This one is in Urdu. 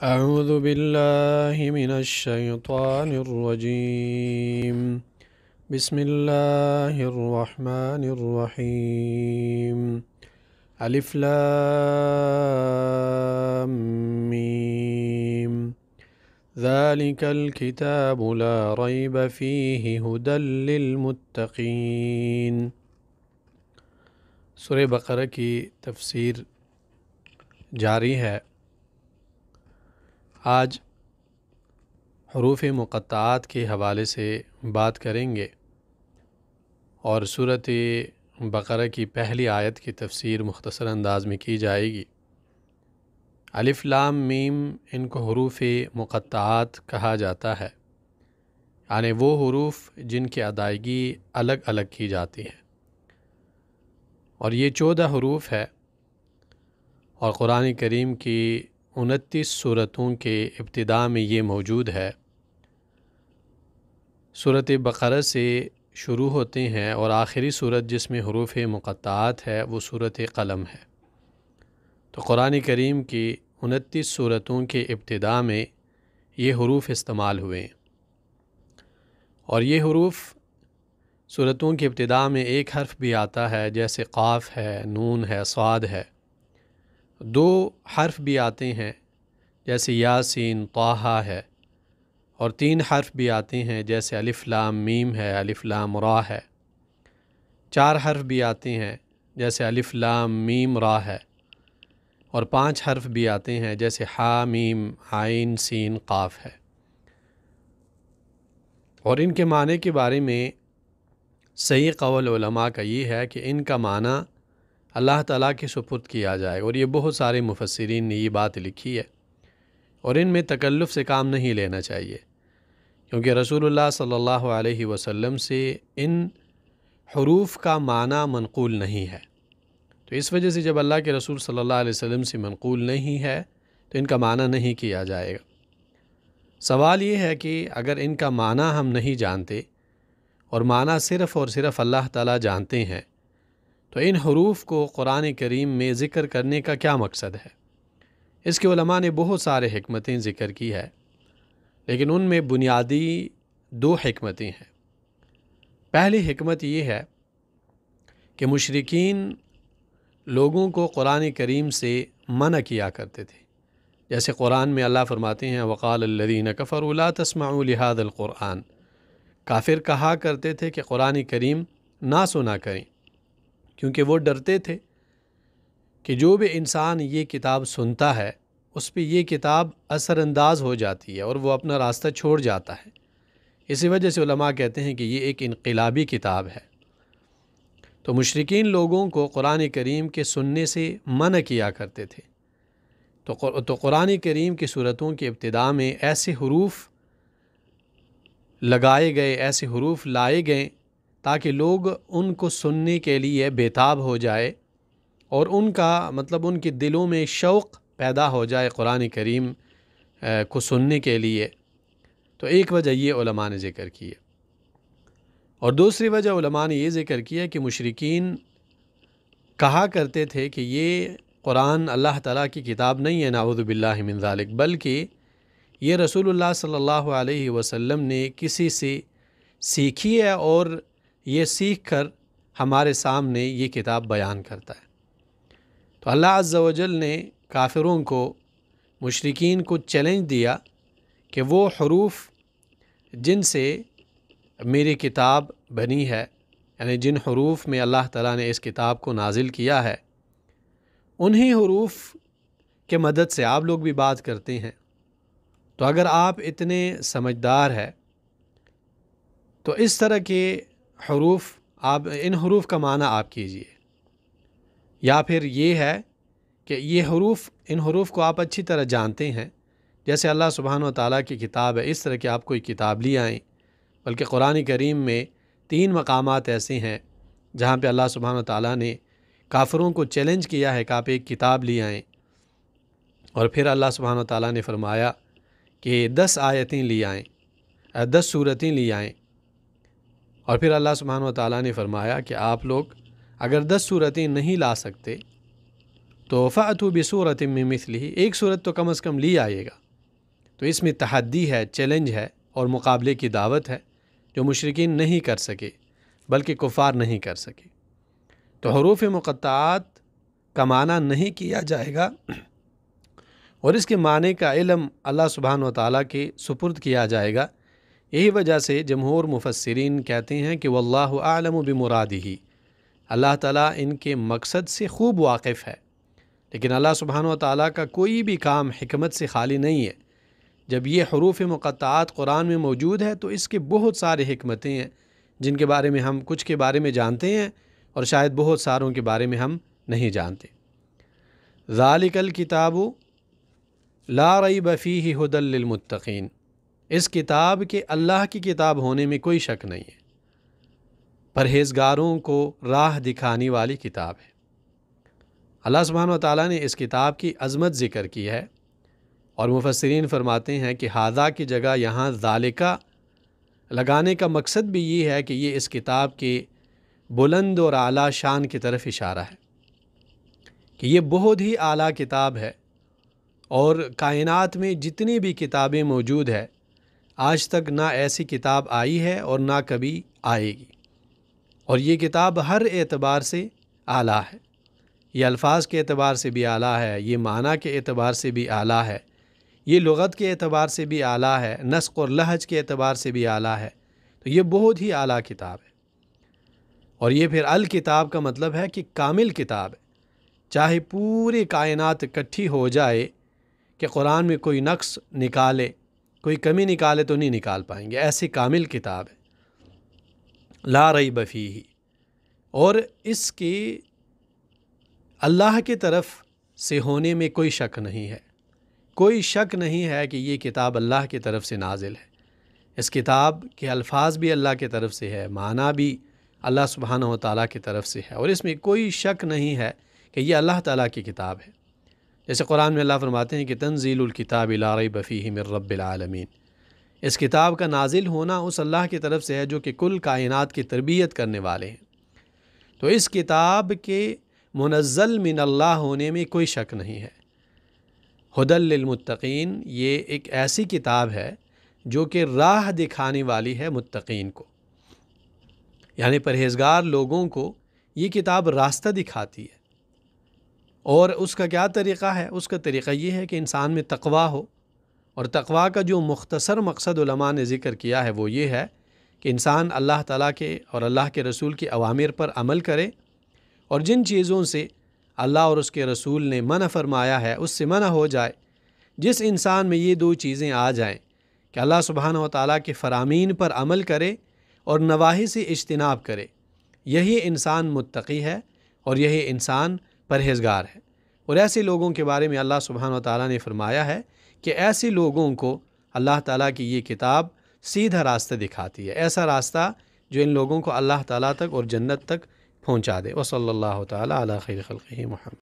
أعوذ بالله من الشيطان الرجيم. بسم الله الرحمن الرحيم. ألف لام ميم. ذلك الكتاب لا ريب فيه هدى للمتقين. سورہ بقرہ کی تفسیر جاری ہے۔ آج حروف مقطعات کے حوالے سے بات کریں گے اور سورۃ بقرہ کی پہلی آیت کی تفسیر مختصر انداز میں کی جائے گی۔ الف لام میم ان کو حروف مقطعات کہا جاتا ہے، یعنی وہ حروف جن کی ادائیگی الگ الگ کی جاتی ہے، اور یہ 14 حروف ہے، اور قرآن کریم کی 29 سورتوں کے ابتداء میں یہ موجود ہے۔ سورۃ بقرہ سے شروع ہوتے ہیں اور آخری سورت جس میں حروف مقطعات ہے وہ سورۃ قلم ہے۔ تو قرآن کریم کی 29 سورتوں کے ابتداء میں یہ حروف استعمال ہوئے ہیں، اور یہ حروف سورتوں کے ابتداء میں ایک حرف بھی آتا ہے، جیسے قاف ہے، نون ہے، صاد ہے۔ 2 حرف بھی آتے ہیں جیسے یاسین، طٰہٰ ہے، اور 3 حرف بھی آتے ہیں جیسے الف لام میم ہے، الف لام را ہے۔ 4 حرف بھی آتے ہیں جیسے الف لام میم را ہے، اور 5 حرف بھی آتے ہیں جیسے حا میم عین سین قاف ہے۔ اور ان کے معنی کے بارے میں صحیح قول علماء کا یہ ہے کہ ان کا معنی اللہ تعالیٰ کے سپرد کیا جائے، اور یہ بہت سارے مفسرین نے یہ بات لکھی ہے، اور ان میں تکلف سے کام نہیں لینا چاہیے، کیونکہ رسول اللہ صلی اللہ علیہ وسلم سے ان حروف کا معنی منقول نہیں ہے۔ تو اس وجہ سے جب اللہ کے رسول صلی اللہ علیہ وسلم سے منقول نہیں ہے تو ان کا معنی نہیں کیا جائے گا۔ سوال یہ ہے کہ اگر ان کا معنی ہم نہیں جانتے اور معنی صرف اور صرف اللہ تعالیٰ جانتے ہیں، تو ان حروف کو قرآن کریم میں ذکر کرنے کا کیا مقصد ہے؟ اس کے علماء نے بہت سارے حکمتیں ذکر کی ہے، لیکن ان میں بنیادی 2 حکمتیں ہیں۔ پہلی حکمت یہ ہے کہ مشرکین لوگوں کو قرآن کریم سے منع کیا کرتے تھے، جیسے قرآن میں اللہ فرماتے ہیں وَقَالَ الَّذِينَ كَفَرُوا لَا تَسْمَعُوا لِهَذَا الْقُرْآنِ۔ کافر کہا کرتے تھے کہ قرآن کریم نہ سنا کریں، کیونکہ وہ ڈرتے تھے کہ جو بھی انسان یہ کتاب سنتا ہے اس پہ یہ کتاب اثر انداز ہو جاتی ہے اور وہ اپنا راستہ چھوڑ جاتا ہے۔ اسی وجہ سے علماء کہتے ہیں کہ یہ ایک انقلابی کتاب ہے۔ تو مشرکین لوگوں کو قرآن کریم کے سننے سے منع کیا کرتے تھے، تو قرآن کریم کی صورتوں کے ابتداء میں ایسے حروف لگائے گئے، ایسے حروف لائے گئے تاکہ لوگ ان کو سننے کے لیے بیتاب ہو جائے، اور ان کا مطلب ان کے دلوں میں شوق پیدا ہو جائے قرآن کریم کو سننے کے لیے۔ تو ایک وجہ یہ علماء نے ذکر کی ہے، اور دوسری وجہ علماء نے یہ ذکر کیا کہ مشرکین کہا کرتے تھے کہ یہ قرآن اللہ تعالیٰ کی کتاب نہیں ہے، نعوذ باللہ من ذالک، بلکہ یہ رسول اللہ صلی اللہ علیہ وسلم نے کسی سے سیکھی ہے، اور یہ سیکھ کر ہمارے سامنے یہ کتاب بیان کرتا ہے۔ تو اللہ عز و جل نے کافروں کو، مشرکین کو چیلنج دیا کہ وہ حروف جن سے میری کتاب بنی ہے، یعنی جن حروف میں اللہ تعالیٰ نے اس کتاب کو نازل کیا ہے، انہی حروف کے مدد سے آپ لوگ بھی بات کرتے ہیں۔ تو اگر آپ اتنے سمجھدار ہیں تو اس طرح کے حروف، آپ ان حروف کا معنی آپ کیجئے، یا پھر یہ ہے کہ یہ حروف، ان حروف کو آپ اچھی طرح جانتے ہیں، جیسے اللہ سبحانہ و تعالیٰ کی کتاب ہے، اس طرح کہ آپ کوئی کتاب لی آئیں۔ بلکہ قرآن کریم میں 3 مقامات ایسے ہیں جہاں پہ اللہ سبحانہ و تعالیٰ نے کافروں کو چیلنج کیا ہے کہ آپ ایک کتاب لی آئیں، اور پھر اللہ سبحانہ و تعالیٰ نے فرمایا کہ 10 آیتیں لی آئیں، 10 سورتیں لی آئیں، اور پھر اللہ سبحانہ و تعالیٰ نے فرمایا کہ آپ لوگ اگر 10 سورتیں نہیں لا سکتے تو فَأْتُوا بِسُورَةٍ مِّن مِثْلِهِ، ایک سورت تو کم از کم لی آئیے گا۔ تو اس میں تحدی ہے، چیلنج ہے اور مقابلے کی دعوت ہے جو مشرکین نہیں کر سکے بلکہ کفار نہیں کر سکے۔ تو حروف مقطعات کا معنی نہیں کیا جائے گا اور اس کے معنی کا علم اللہ سبحانہ و تعالیٰ کے سپرد کیا جائے گا۔ یہی وجہ سے جمہور مفسرین کہتے ہیں کہ واللہ اعلم بمرادہ، اللہ تعالیٰ ان کے مقصد سے خوب واقف ہے، لیکن اللہ سبحانہ و تعالیٰ کا کوئی بھی کام حکمت سے خالی نہیں ہے۔ جب یہ حروف مقطعات قرآن میں موجود ہے تو اس کے بہت سارے حکمتیں ہیں جن کے بارے میں ہم کچھ کے بارے میں جانتے ہیں اور شاید بہت ساروں کے بارے میں ہم نہیں جانتے۔ ذالک الکتاب لا ریب فیہ ھدی للمتقین، اس کتاب کے اللہ کی کتاب ہونے میں کوئی شک نہیں ہے، پرہیزگاروں کو راہ دکھانے والی کتاب ہے۔ اللہ سبحانہ و تعالیٰ نے اس کتاب کی عظمت ذکر کی ہے اور مفسرین فرماتے ہیں کہ ھذا کی جگہ یہاں ذالکہ لگانے کا مقصد بھی یہ ہے کہ یہ اس کتاب کے بلند اور اعلیٰ شان کی طرف اشارہ ہے کہ یہ بہت ہی اعلیٰ کتاب ہے، اور کائنات میں جتنی بھی کتابیں موجود ہے آج تک نہ ایسی کتاب آئی ہے اور نہ کبھی آئے گی، اور یہ کتاب ہر اعتبار سے اعلیٰ ہے۔ یہ الفاظ کے اعتبار سے بھی اعلیٰ ہے، یہ معنی کے اعتبار سے بھی اعلیٰ ہے، یہ لغت کے اعتبار سے بھی اعلیٰ ہے، نسق اور لہج کے اعتبار سے بھی اعلیٰ ہے۔ تو یہ بہت ہی اعلیٰ کتاب ہے، اور یہ پھر الکتاب کا مطلب ہے کہ کامل کتاب ہے۔ چاہے پوری کائنات اکٹھی ہو جائے کہ قرآن میں کوئی نقص نکالے، کوئی کمی نکالے تو نہیں نکال پائیں گے، ایسی کامل کتاب ہے لا ریب فیہ، اور اس کے اللہ کی طرف سے ہونے میں کوئی شک نہیں ہے، کوئی شک نہیں ہے کہ یہ کتاب اللہ کی طرف سے نازل ہے۔ اس کتاب کے الفاظ بھی اللہ کی طرف سے ہے، معنی بھی اللہ سبحانہ و تعالیٰ کی طرف سے ہے، اور اس میں کوئی شک نہیں ہے کہ یہ اللہ تعالیٰ کی کتاب ہے۔ جیسے قرآن میں اللہ فرماتے ہیں کہ تنزیل الکتاب لا ریب فیہ من رب العالمین، اس کتاب کا نازل ہونا اس اللہ کی طرف سے ہے جو کہ کل کائنات کی تربیت کرنے والے ہیں۔ تو اس کتاب کے منزل من اللہ ہونے میں کوئی شک نہیں ہے۔ ھدی للمتقین، یہ ایک ایسی کتاب ہے جو کہ راہ دکھانے والی ہے متقین کو، یعنی پرہیزگار لوگوں کو یہ کتاب راستہ دکھاتی ہے۔ اور اس کا کیا طریقہ ہے؟ اس کا طریقہ یہ ہے کہ انسان میں تقویٰ ہو، اور تقویٰ کا جو مختصر مقصد علماء نے ذکر کیا ہے وہ یہ ہے کہ انسان اللہ تعالیٰ کے اور اللہ کے رسول کے اوامر پر عمل کرے، اور جن چیزوں سے اللہ اور اس کے رسول نے منع فرمایا ہے اس سے منع ہو جائے۔ جس انسان میں یہ دو چیزیں آ جائیں کہ اللہ سبحانہ و تعالیٰ کے فرامین پر عمل کرے اور نواہی سے اجتناب کرے، یہی انسان متقی ہے اور یہی انسان پرہیزگار ہے۔ اور ایسے لوگوں کے بارے میں اللہ سبحانہ و تعالیٰ نے فرمایا ہے کہ ایسے لوگوں کو اللہ تعالیٰ کی یہ کتاب سیدھا راستہ دکھاتی ہے، ایسا راستہ جو ان لوگوں کو اللہ تعالیٰ تک اور جنت تک پہنچا دے۔ وصلی اللہ تعالیٰ علی خیر خلقہ محمد۔